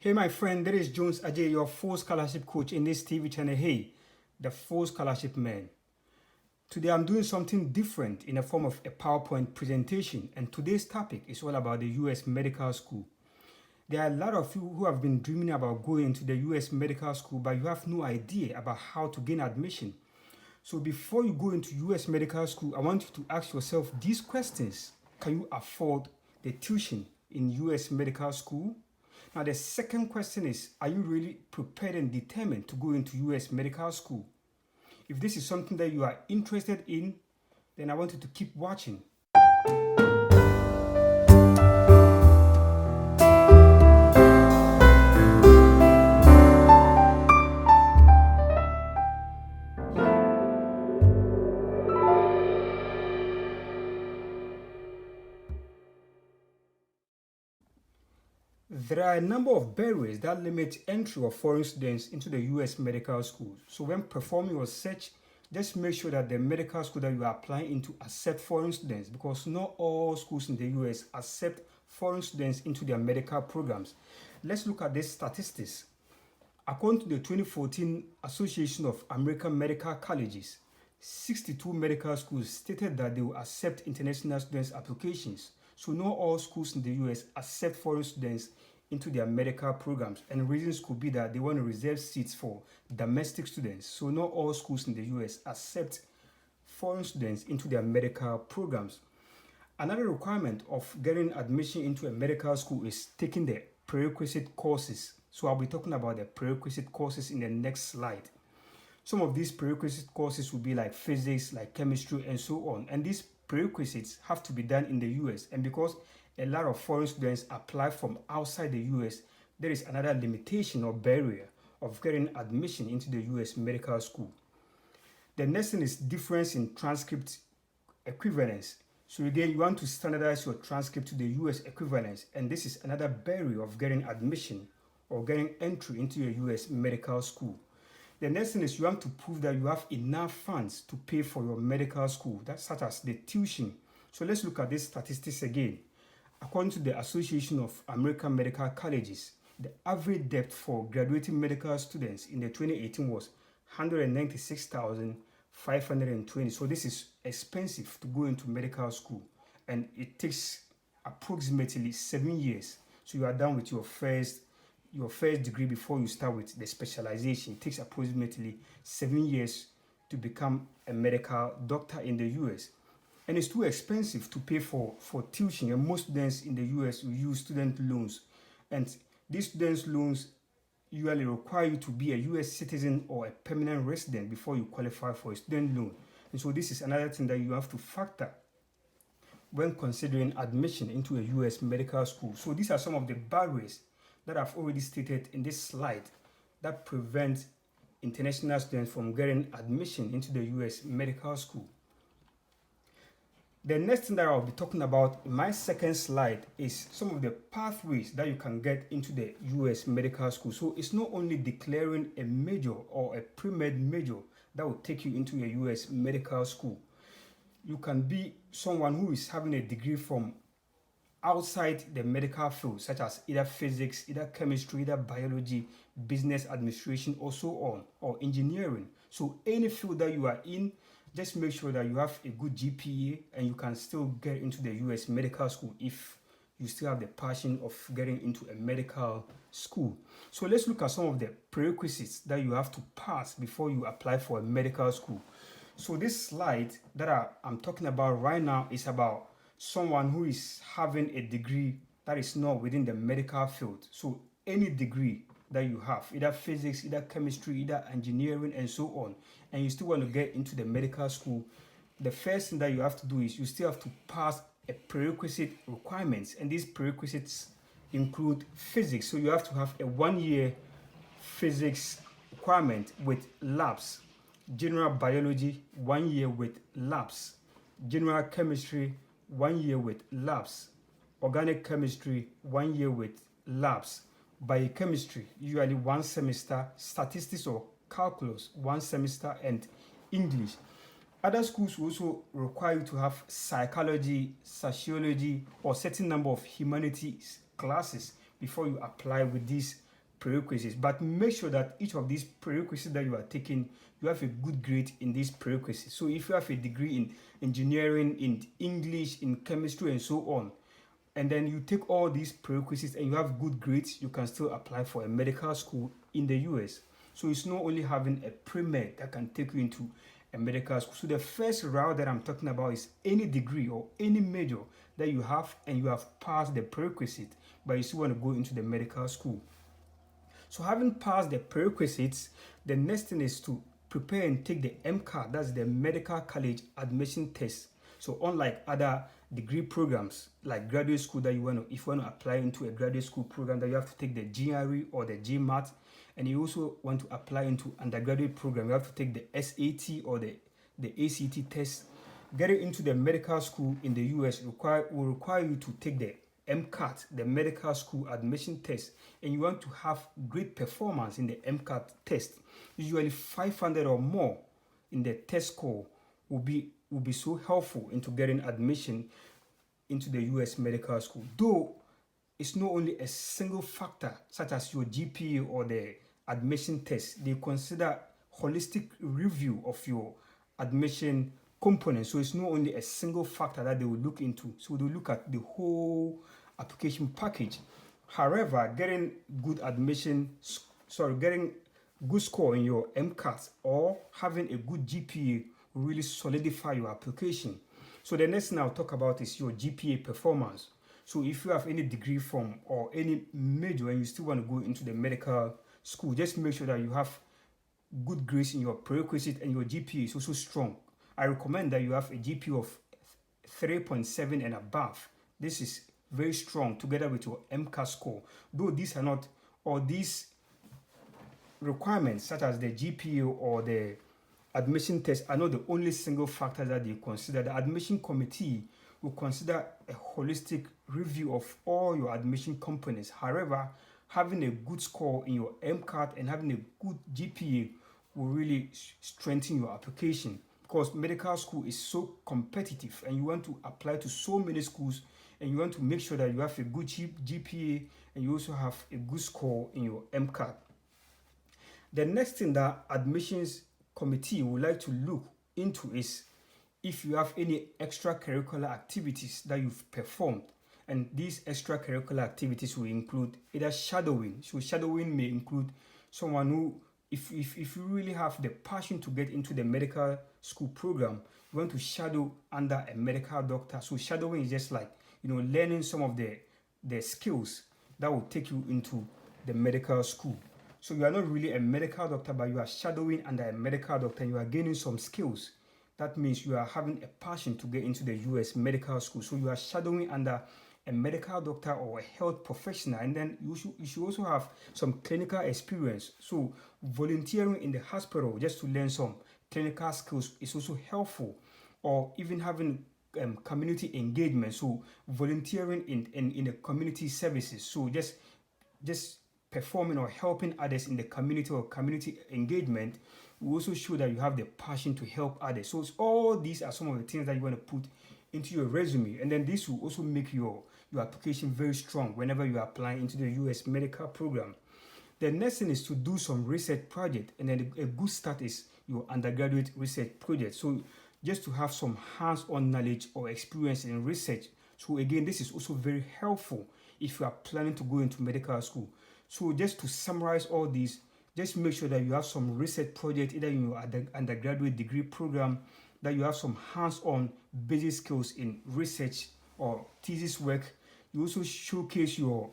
Hey my friend, that is Jones Ajay, your full scholarship coach in this TV channel. Hey, the full scholarship man. Today I'm doing something different in the form of a PowerPoint presentation, and today's topic is all about the US medical school. There are a lot of you who have been dreaming about going to the US medical school, but you have no idea about how to gain admission. So before you go into US medical school, I want you to ask yourself these questions. Can you afford the tuition in US medical school? Now, the second question is, are you really prepared and determined to go into US medical school? If this is something that you are interested in, then I want you to keep watching. There are a number of barriers that limit entry of foreign students into the US medical school. So when performing your search, just make sure that the medical school that you are applying into accept foreign students, because not all schools in the US accept foreign students into their medical programs. Let's look at these statistics. According to the 2014 Association of American Medical Colleges, 62 medical schools stated that they will accept international students' applications. So not all schools in the US accept foreign students into their medical programs, and reasons could be that they want to reserve seats for domestic students. So not all schools in the US accept foreign students into their medical programs. Another requirement of getting admission into a medical school is taking the prerequisite courses. So I'll be talking about the prerequisite courses in the next slide. Some of these prerequisite courses will be like physics, like chemistry, and so on. And these prerequisites have to be done in the US. And because a lot of foreign students apply from outside the US, there is another limitation or barrier of getting admission into the US medical school. The next thing is difference in transcript equivalence. So again, you want to standardize your transcript to the US equivalence, and this is another barrier of getting admission or getting entry into your US medical school. The next thing is you want to prove that you have enough funds to pay for your medical school, that's such as the tuition. So let's look at these statistics again. According to the Association of American Medical Colleges, the average debt for graduating medical students in the 2018 was $196,520. So this is expensive to go into medical school, and it takes approximately 7 years. So you are done with your first degree before you start with the specialization. It takes approximately 7 years to become a medical doctor in the US. And it's too expensive to pay for tuition, and most students in the US will use student loans. And these student loans usually require you to be a US citizen or a permanent resident before you qualify for a student loan. And so this is another thing that you have to factor when considering admission into a US medical school. So these are some of the barriers that I've already stated in this slide that prevent international students from getting admission into the US medical school. The next thing that I'll be talking about in my second slide is some of the pathways that you can get into the US medical school. So it's not only declaring a major or a pre-med major that will take you into a US medical school. You can be someone who is having a degree from outside the medical field, such as either physics, either chemistry, either biology, business administration, or so on, or engineering. So any field that you are in, just make sure that you have a good GPA and you can still get into the US medical school if you still have the passion of getting into a medical school. So let's look at some of the prerequisites that you have to pass before you apply for a medical school. So this slide that I'm talking about right now is about someone who is having a degree that is not within the medical field. So any degree that you have, either physics, either chemistry, either engineering, and so on, and you still want to get into the medical school, the first thing that you have to do is you still have to pass a prerequisite requirements, and these prerequisites include physics. So you have to have a 1-year physics requirement with labs, general biology 1 year with labs, general chemistry 1 year with labs, organic chemistry 1 year with labs, biochemistry usually 1 semester, statistics or calculus 1 semester, and English. Other schools will also require you to have psychology, sociology, or certain number of humanities classes before you apply with these prerequisites, but make sure that each of these prerequisites that you are taking, you have a good grade in these prerequisites. So if you have a degree in engineering, in English, in chemistry, and so on, and then you take all these prerequisites and you have good grades, you can still apply for a medical school in the US. So it's not only having a pre-med that can take you into a medical school. So the first route that I'm talking about is any degree or any major that you have and you have passed the prerequisite, but you still want to go into the medical school. So having passed the prerequisites, the next thing is to prepare and take the MCAT, that's the medical college admission test. So unlike other degree programs like graduate school that if you want to apply into a graduate school program, that you have to take the GRE or the GMAT, and you also want to apply into undergraduate program, you have to take the SAT or the ACT test. Getting into the medical school in the US will require you to take the MCAT, the medical school admission test, and you want to have great performance in the MCAT test. Usually 500 or more in the test score will be so helpful into getting admission into the US medical school. Though it's not only a single factor such as your GPA or the admission test, they consider holistic review of your admission components. So it's not only a single factor that they will look into. So they will look at the whole application package. However, getting good score in your MCAT or having a good GPA will really solidify your application. So the next thing I'll talk about is your GPA performance. So if you have any degree from or any major and you still want to go into the medical school, just make sure that you have good grades in your prerequisite and your GPA is also strong. I recommend that you have a GPA of 3.7 and above. This is very strong together with your MCAT score. Though these are not, or these requirements such as the GPA or the admission test are not the only single factors that they consider. The admission committee will consider a holistic review of all your admission components. However, having a good score in your MCAT and having a good GPA will really strengthen your application, because medical school is so competitive and you want to apply to so many schools and you want to make sure that you have a good GPA and you also have a good score in your MCAT. The next thing that admissions committee would like to look into is if you have any extracurricular activities that you've performed. And these extracurricular activities will include either shadowing. So shadowing may include someone who, if you really have the passion to get into the medical school program, you want to shadow under a medical doctor. So shadowing is just like, learning some of the skills that will take you into the medical school. So you are not really a medical doctor, but you are shadowing under a medical doctor and you are gaining some skills. That means you are having a passion to get into the US medical school. So you are shadowing under a medical doctor or a health professional, and then you should also have some clinical experience. So volunteering in the hospital just to learn some clinical skills is also helpful, or even having community engagement. So volunteering in the community services. So just performing or helping others in the community or community engagement will also show that you have the passion to help others. So all these are some of the things that you want to put into your resume, and then this will also make your application very strong whenever you are applying into the US medical program. The next thing is to do some research project, and then a good start is your undergraduate research project. So just to have some hands-on knowledge or experience in research. So again, this is also very helpful if you are planning to go into medical school. So just to summarize all these, just make sure that you have some research project either in your undergraduate degree program, that you have some hands-on basic skills in research or thesis work. You also showcase your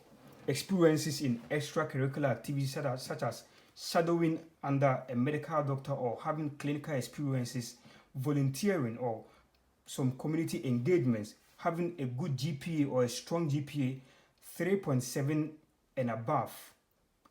experiences in extracurricular activities such as shadowing under a medical doctor or having clinical experiences, volunteering or some community engagements, having a good GPA or a strong GPA, 3.7 and above.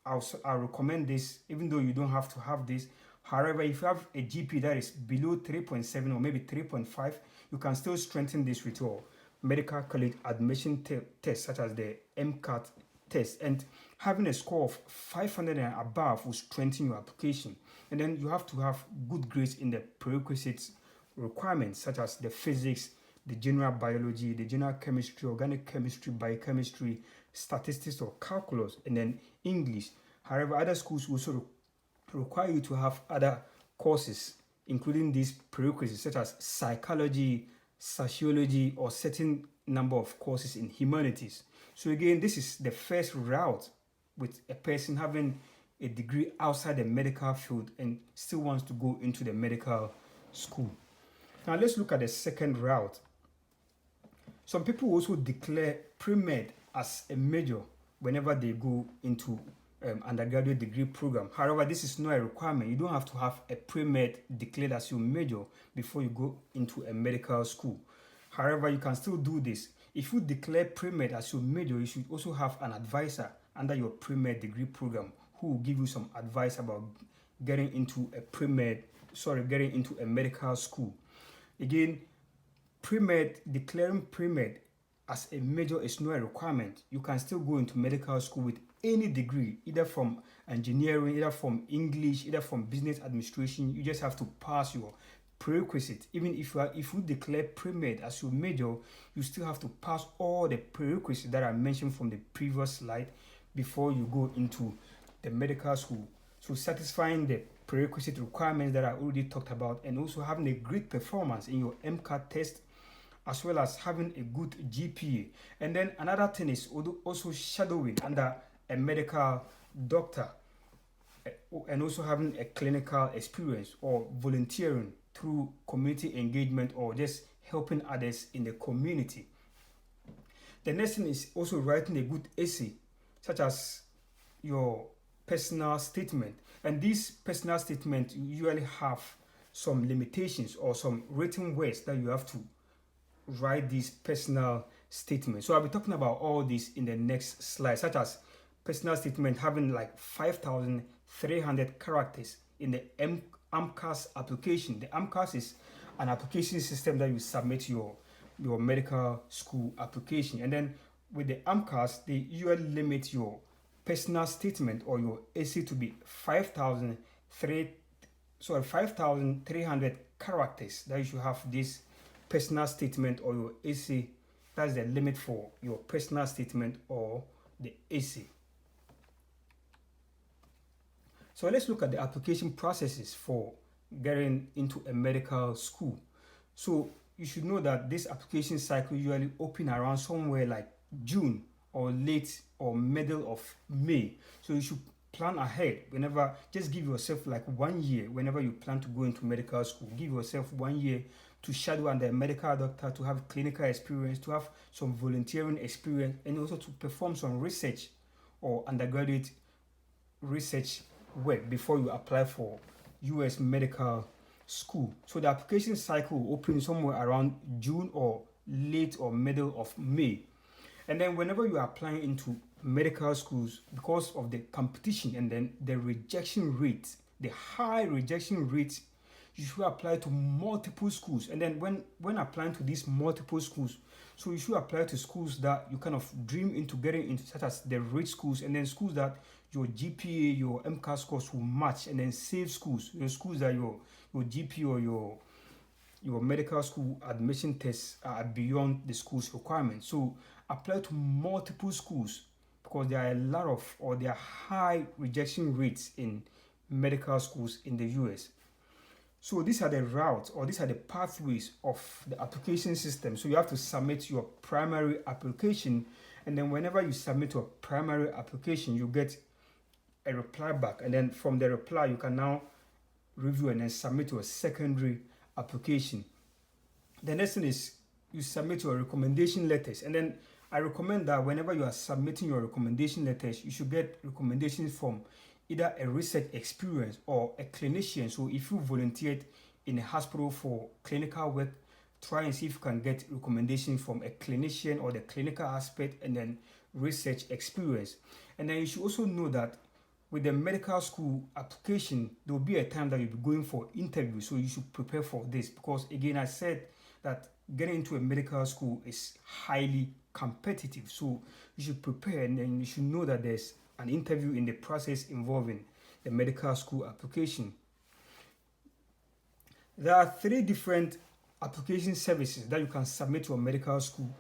I'll recommend this, even though you don't have to have this. However, if you have a GPA that is below 3.7 or maybe 3.5, you can still strengthen this with your medical college admission test, such as the MCAT test. And having a score of 500 and above will strengthen your application. And then you have to have good grades in the prerequisites requirements, such as the physics, the general biology, the general chemistry, organic chemistry, biochemistry, statistics or calculus, and then English. However, other schools also require you to have other courses, including these prerequisites such as psychology, sociology, or certain number of courses in humanities. So again, this is the first route with a person having a degree outside the medical field and still wants to go into the medical school. Now let's look at the second route. Some people also declare pre-med as a major whenever they go into undergraduate degree program. However, this is not a requirement. You don't have to have a pre-med declared as your major before you go into a medical school. However, you can still do this. If you declare pre-med as your major, you should also have an advisor under your pre-med degree program who will give you some advice about getting into a medical school. Again, declaring pre-med as a major is not a requirement. You can still go into medical school with any degree, either from engineering, either from English, either from business administration. You just have to pass your prerequisite. Even if you declare pre-med as your major, you still have to pass all the prerequisites that I mentioned from the previous slide before you go into the medical school. So satisfying the prerequisite requirements that I already talked about, and also having a great performance in your MCAT test, as well as having a good GPA. And then another thing is also shadowing under a medical doctor, and also having a clinical experience or volunteering through community engagement or just helping others in the community. The next thing is also writing a good essay, such as your personal statement. And these personal statements usually have some limitations or some written words that you have to write these personal statements. So I'll be talking about all this in the next slide, such as personal statement having like 5,300 characters in the AMCAS application. The AMCAS is an application system that you submit your medical school application. And then with the AMCAS, they usually limit your personal statement or your essay to be 5,300 characters. That you should have this personal statement or your essay. That's the limit for your personal statement or the essay. So let's look at the application processes for getting into a medical school. So you should know that this application cycle usually open around somewhere like June or late or middle of May. So you should plan ahead. Just give yourself like 1 year whenever you plan to go into medical school. Give yourself 1 year to shadow under a medical doctor, to have clinical experience, to have some volunteering experience, and also to perform some research or undergraduate research work before you apply for US medical school. So the application cycle will open somewhere around June or late or middle of May. And then whenever you are applying into medical schools, because of the competition and then the rejection rate, the high rejection rate, you should apply to multiple schools. And then when applying to these multiple schools, so you should apply to schools that you kind of dream into getting into, such as the rich schools, and then schools that your GPA, your MCAS scores will match, and then safe schools, your schools that your GPA or your medical school admission tests are beyond the school's requirements. So apply to multiple schools, because there are high rejection rates in medical schools in the US. So these are the routes, or these are the pathways of the application system. So you have to submit your primary application, and then whenever you submit your primary application, you get a reply back, and then from the reply you can now review and then submit your secondary application. The next thing is you submit your recommendation letters, and then I recommend that whenever you are submitting your recommendation letters, you should get recommendations from either a research experience or a clinician. So if you volunteered in a hospital for clinical work, try and see if you can get recommendations from a clinician or the clinical aspect, and then research experience. And then you should also know that with the medical school application, there will be a time that you'll be going for interview. So you should prepare for this, because again, I said that getting into a medical school is highly competitive. So you should prepare, and then you should know that there's an interview in the process involving the medical school application. There are 3 different application services that you can submit to a medical school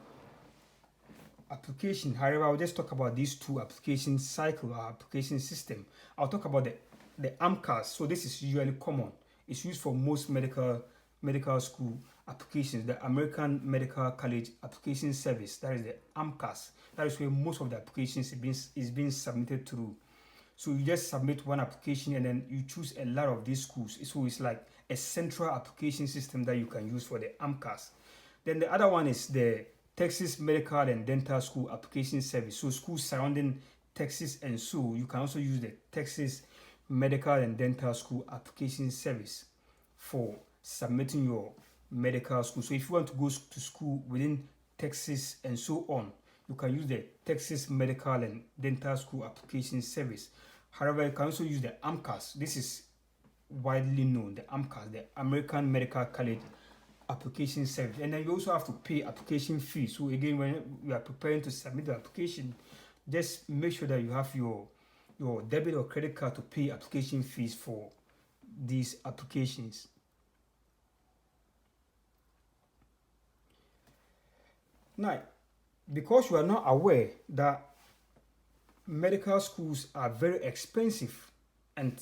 application. However, I'll just talk about these two application cycle or application system. I'll talk about the AMCAS. So this is usually common. It's used for most medical school applications. The American Medical College Application Service, that is the AMCAS. That is where most of the applications is being submitted through. So you just submit one application and then you choose a lot of these schools. So it's like a central application system that you can use for the AMCAS. Then the other one is the Texas Medical and Dental School Application Service. So schools surrounding Texas, and so you can also use the Texas Medical and Dental School Application Service for submitting your medical school. So if you want to go to school within Texas and so on, you can use the Texas Medical and Dental School Application Service. However, you can also use the AMCAS. This is widely known, the AMCAS, the American Medical College Application Service. And then you also have to pay application fees. So again, when you are preparing to submit the application, just make sure that you have your debit or credit card to pay application fees for these applications. Now, because you are not aware that medical schools are very expensive, and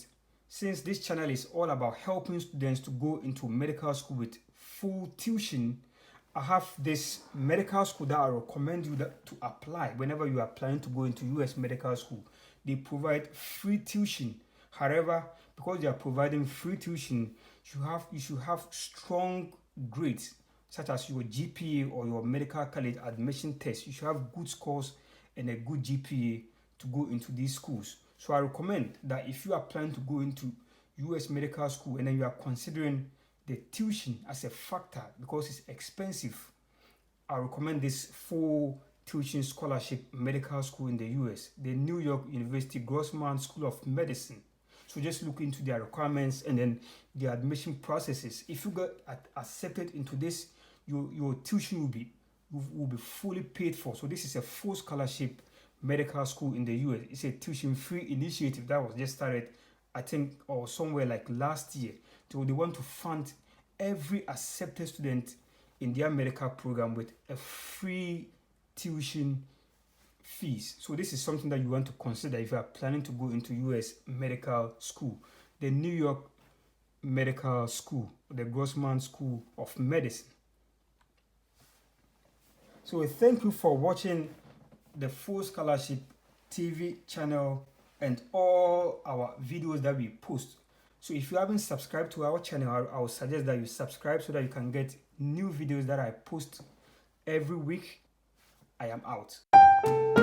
since this channel is all about helping students to go into medical school with full tuition, I have this medical school that I recommend you to apply whenever you are planning to go into US medical school. They provide free tuition. However, because they are providing free tuition, you should have strong grades such as your GPA or your medical college admission test. You should have good scores and a good GPA to go into these schools. So I recommend that if you are planning to go into US medical school and then you are considering the tuition as a factor because it's expensive, I recommend this full tuition scholarship medical school in the US, the New York University Grossman School of Medicine. So just look into their requirements and then the admission processes. If you get accepted into this, your tuition will be fully paid for. So this is a full scholarship medical school in the US. It's a tuition-free initiative that was just started, I think, or somewhere like last year. So they want to fund every accepted student in their medical program with a free tuition fees. So this is something that you want to consider if you are planning to go into US medical school. The New York Medical School, the Grossman School of Medicine. So thank you for watching the Full Scholarship TV channel and all our videos that we post. So if you haven't subscribed to our channel, I would suggest that you subscribe so that you can get new videos that I post every week. I am out.